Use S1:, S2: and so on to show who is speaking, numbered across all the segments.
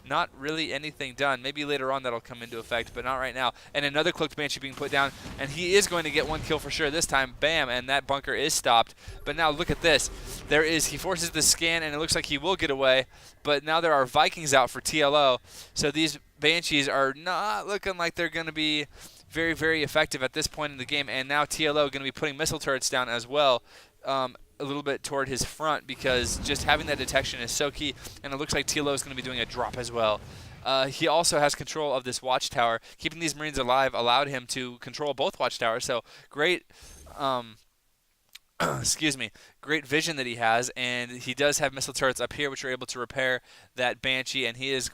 S1: not really anything done. Maybe later on that'll come into effect, but not right now. And another Cloaked Banshee being put down, and he is going to get one kill for sure this time. Bam, and that bunker is stopped. But now look at this. He forces the scan, and it looks like he will get away, but now there are Vikings out for TLO, so these Banshees are not looking like they're going to be very, very effective at this point in the game, and now TLO going to be putting missile turrets down as well. A little bit toward his front, because just having that detection is so key, and it looks like TLO is going to be doing a drop as well. He also has control of this watchtower. Keeping these Marines alive allowed him to control both watchtowers, so great excuse me, great vision that he has, and he does have missile turrets up here which are able to repair that Banshee, and he is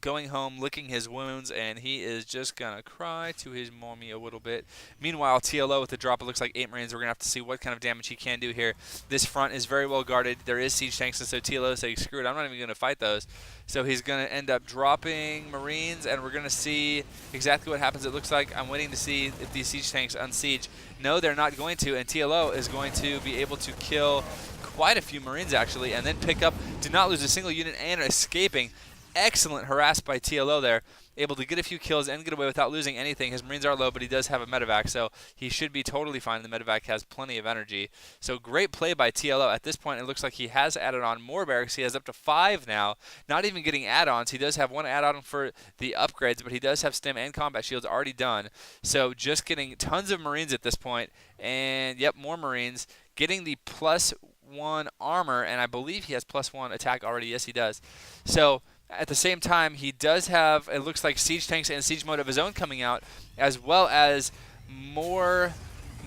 S1: going home, licking his wounds, and he is just gonna cry to his mommy a little bit. Meanwhile, TLO with the drop, it looks like 8 Marines. We're gonna have to see what kind of damage he can do here. This front is very well guarded. There is siege tanks, and so TLO is saying, screw it, I'm not even gonna fight those. So he's gonna end up dropping Marines, and we're gonna see exactly what happens. It looks like I'm waiting to see if these siege tanks unsiege. No, they're not going to, and TLO is going to be able to kill quite a few Marines actually, and then pick up, did not lose a single unit, and escaping. Excellent harass by TLO there, able to get a few kills and get away without losing anything. His Marines are low, but he does have a medevac, so he should be totally fine. The medevac has plenty of energy. So great play by TLO. At this point, it looks like he has added on more barracks. He has up to 5 now, not even getting add-ons. He does have 1 add-on for the upgrades, but he does have stim and combat shields already done. So just getting tons of Marines at this point, and yep, more Marines. Getting the +1 armor, and I believe he has +1 attack already. Yes, he does. So at the same time, he does have, it looks like, siege tanks and siege mode of his own coming out, as well as more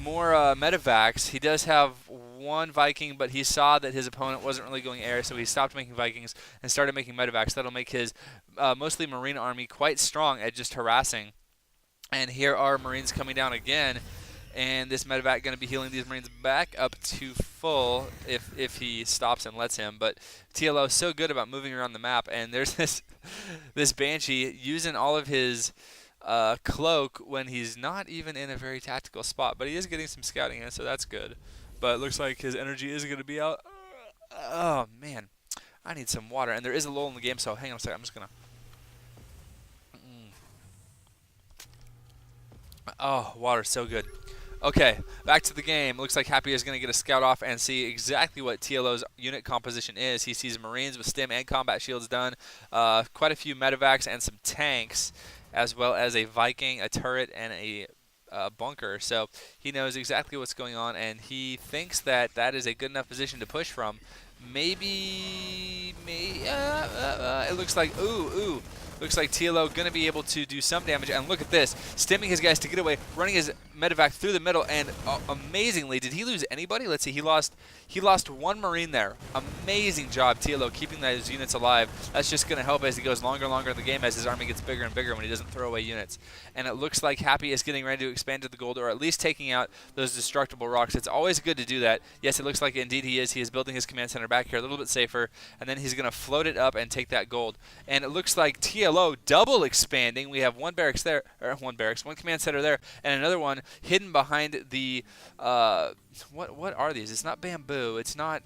S1: medevacs. He does have 1 Viking, but he saw that his opponent wasn't really going air, so he stopped making Vikings and started making medevacs. That'll make his mostly Marine army quite strong at just harassing. And here are Marines coming down again. And this medevac going to be healing these Marines back up to full if he stops and lets him. But TLO is so good about moving around the map, and there's this Banshee using all of his cloak when he's not even in a very tactical spot. But he is getting some scouting in, so that's good. But it looks like his energy is going to be out. Oh, man. I need some water. And there is a lull in the game, so hang on a second. I'm just going to... Oh, water's so good. Okay, back to the game. Looks like Happy is going to get a scout off and see exactly what TLO's unit composition is. He sees Marines with stim and combat shields done, quite a few medevacs and some tanks, as well as a Viking, a turret, and a bunker. So he knows exactly what's going on, and he thinks that that is a good enough position to push from. Maybe it looks like, looks like TLO going to be able to do some damage, and look at this, stimming his guys to get away, running his medevac through the middle, and amazingly, did he lose anybody? Let's see, he lost 1 Marine there. Amazing job, TLO, keeping those units alive. That's just going to help as he goes longer and longer in the game, as his army gets bigger and bigger when he doesn't throw away units. And it looks like Happy is getting ready to expand to the gold, or at least taking out those destructible rocks. It's always good to do that. Yes, it looks like indeed he is. He is building his command center back here a little bit safer, and then he's going to float it up and take that gold. And it looks like TLO double expanding. We have 1 barracks there, or 1 command center there, and another one hidden behind the what are these? It's not bamboo. It's not.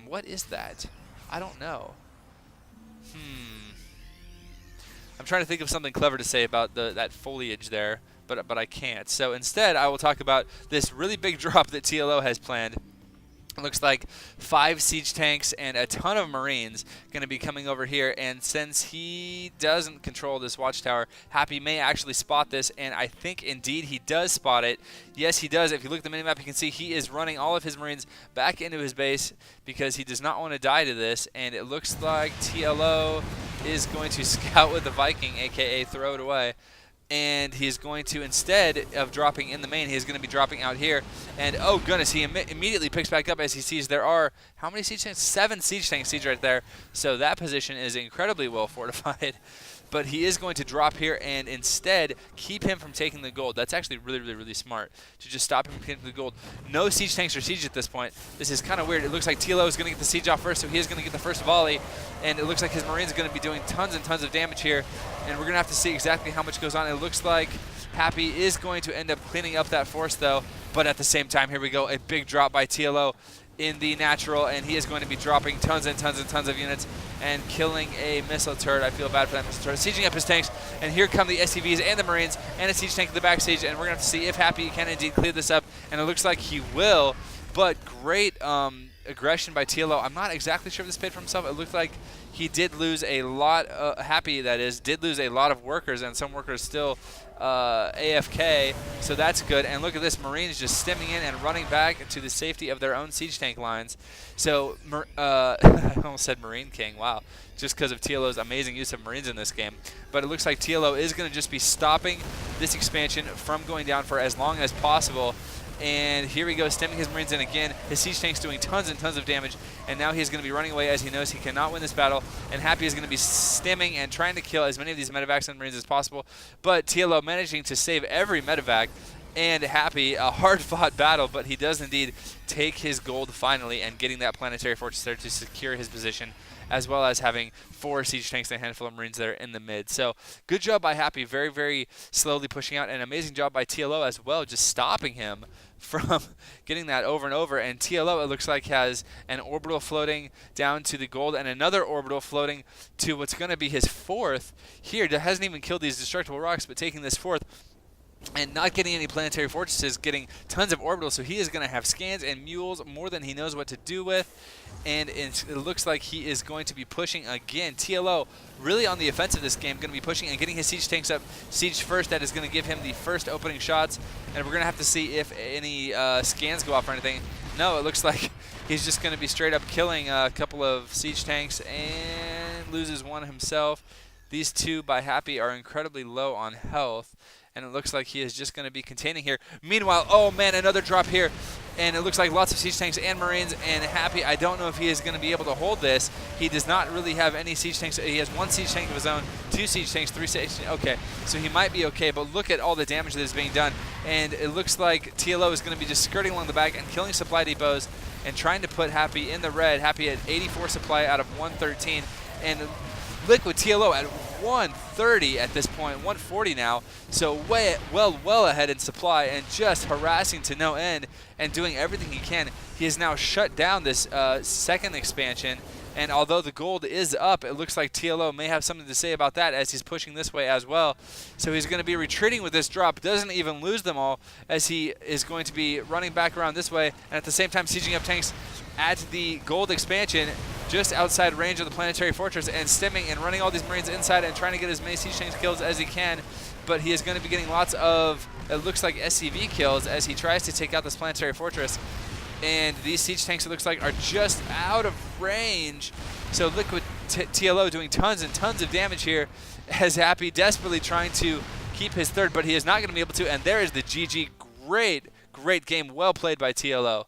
S1: What is that? I don't know. I'm trying to think of something clever to say about that foliage there, but I can't. So instead, I will talk about this really big drop that TLO has planned. It looks like 5 siege tanks and a ton of Marines going to be coming over here, and since he doesn't control this watchtower, Happy may actually spot this, and I think indeed he does spot it. Yes, he does. If you look at the minimap, you can see he is running all of his Marines back into his base because he does not want to die to this, and it looks like TLO is going to scout with the Viking, aka throw it away. And he's going to, instead of dropping in the main, he's going to be dropping out here. And oh goodness, he immediately picks back up as he sees there are, how many siege tanks? 7 siege tanks siege right there. So that position is incredibly well fortified. But he is going to drop here and instead keep him from taking the gold. That's actually really smart to just stop him from taking the gold. No siege tanks are sieged at this point. This is kind of weird. It looks like TLO is going to get the siege off first, so he is going to get the first volley. And it looks like his Marines are going to be doing tons and tons of damage here. And we're going to have to see exactly how much goes on. It looks like Happy is going to end up cleaning up that force, though. But at the same time, here we go, a big drop by TLO. in the natural, and he is going to be dropping tons and tons and tons of units and killing a missile turret. I feel bad for that missile turret. Sieging up his tanks, and here come the SCVs and the Marines and a siege tank in the back siege, and we're going to have to see if Happy can indeed clear this up, and it looks like he will, but great aggression by TLO. I'm not exactly sure if this paid for himself. It looked like he did lose a lot, Happy that is, did lose a lot of workers, and some workers still AFK, so that's good. And look at this, Marines just stemming in and running back to the safety of their own siege tank lines. So, I almost said Marine King, wow, just because of TLO's amazing use of Marines in this game. But it looks like TLO is going to just be stopping this expansion from going down for as long as possible. And here we go, stemming his Marines in again. His siege tank's doing tons and tons of damage, and now he's going to be running away as he knows he cannot win this battle. And Happy is going to be stemming and trying to kill as many of these medevacs and Marines as possible. But TLO managing to save every medevac, and Happy, a hard-fought battle, but he does indeed take his gold finally, and getting that planetary fortress there to secure his position, as well as having 4 siege tanks and a handful of Marines there in the mid. So good job by Happy, very, very slowly pushing out, and amazing job by TLO as well, just stopping him from getting that over and over. And TLO, it looks like, has an orbital floating down to the gold and another orbital floating to what's going to be his 4th here. That hasn't even killed these destructible rocks, but taking this 4th and not getting any planetary fortresses, getting tons of orbitals, so he is going to have scans and mules more than he knows what to do with, and it looks like he is going to be pushing again. TLO really on the offensive this game, going to be pushing and getting his siege tanks up siege first. That is going to give him the first opening shots, and we're going to have to see if any scans go off or anything. No, it looks like he's just going to be straight up killing a couple of siege tanks and loses one himself. These 2 by Happy are incredibly low on health, and it looks like he is just going to be containing here. Meanwhile, oh man, another drop here, and it looks like lots of siege tanks and Marines, and Happy, I don't know if he is going to be able to hold this. He does not really have any siege tanks. He has 1 siege tank of his own, 2 siege tanks, 3 siege tanks. Okay, so he might be okay, but look at all the damage that is being done, and it looks like TLO is going to be just skirting along the back and killing supply depots and trying to put Happy in the red. Happy at 84 supply out of 113, and Liquid TLO at 130 at this point, 140 now, so well ahead in supply, and just harassing to no end and doing everything he can. He has now shut down this second expansion, and although the gold is up, it looks like TLO may have something to say about that as he's pushing this way as well. So he's going to be retreating with this drop, doesn't even lose them all, as he is going to be running back around this way, and at the same time sieging up tanks at the gold expansion just outside range of the planetary fortress, and stemming and running all these Marines inside and trying to get as many siege tanks kills as he can. But he is going to be getting lots of, it looks like, SCV kills as he tries to take out this planetary fortress. And these siege tanks, it looks like, are just out of range. So Liquid TLO doing tons and tons of damage here, as Happy desperately trying to keep his 3rd, but he is not going to be able to. And there is the GG. Great game, well played by TLO.